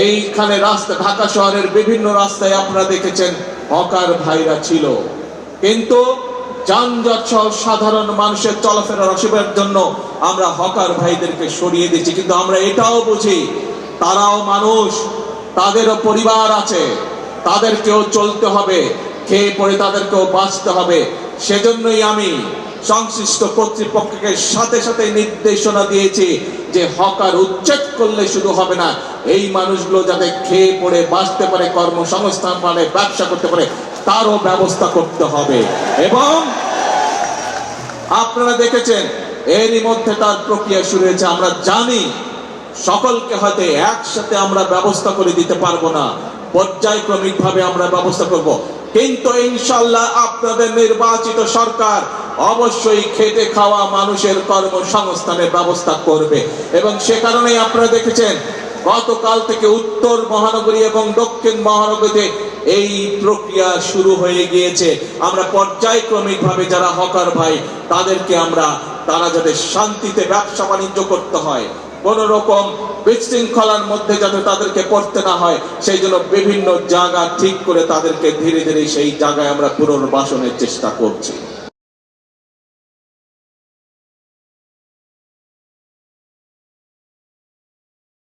এইখানে রাস্তা, ঢাকা শহরের বিভিন্ন রাস্তায় আপনারা দেখেছেন হকার ভাইরা ছিল, কিন্তু যানজট সহ সাধারণ মানুষের চলাফেরার অসুবিধার জন্য আমরা হকার ভাইদেরকে সরিয়ে দিচ্ছি। কিন্তু আমরা এটাও বুঝি তারাও মানুষ, তাদেরও পরিবার আছে, তাদেরকেও চলতে হবে, খেয়ে পড়ে তাদেরকেও বাঁচতে হবে। সেজন্যই আমি সংশ্লিষ্ট কর্তৃপক্ষকে সাথে সাথে নির্দেশনা দিয়েছি যে হকার উচ্ছেদ করলে শুধু হবে না, এই মানুষগুলো যাতে খেয়ে পড়ে বাঁচতে পারে, কর্মসংস্থান পারে, ব্যবসা করতে পারে, তারও ব্যবস্থা করতে হবে। এবং আপনারা দেখেছেন এরই মধ্যে তার প্রক্রিয়া শুরু হয়েছে। আমরা জানি সকলকে হয়তো একসাথে আমরা ব্যবস্থা করে দিতে পারবো না, পর্যায়ক্রমিক ভাবে আমরা ব্যবস্থা করব, কিন্তু ইনশাআল্লাহ আপনাদের নির্বাচিত সরকার অবশ্যই খেটে খাওয়া মানুষের কর্মসংস্থানের ব্যবস্থা করবে। এবং সে কারণেই আপনারা দেখেছেন গতকাল থেকে উত্তর মহানগরী এবং দক্ষিণ মহানগরীতে এই প্রক্রিয়া শুরু হয়ে গিয়েছে। আমরা পর্যায়ক্রমিক ভাবে যারা হকার ভাই তাদেরকে তারা যাতে শান্তিতে ব্যবসা বাণিজ্য করতে হয়, কোন রকম বিশৃঙ্খলার মধ্যে যাতে তাদেরকে পড়তে না হয়, সেই জন্য বিভিন্ন জায়গা ঠিক করে তাদেরকে ধীরে ধীরে সেই জায়গায় আমরা পুনর্বাসনের চেষ্টা করছি।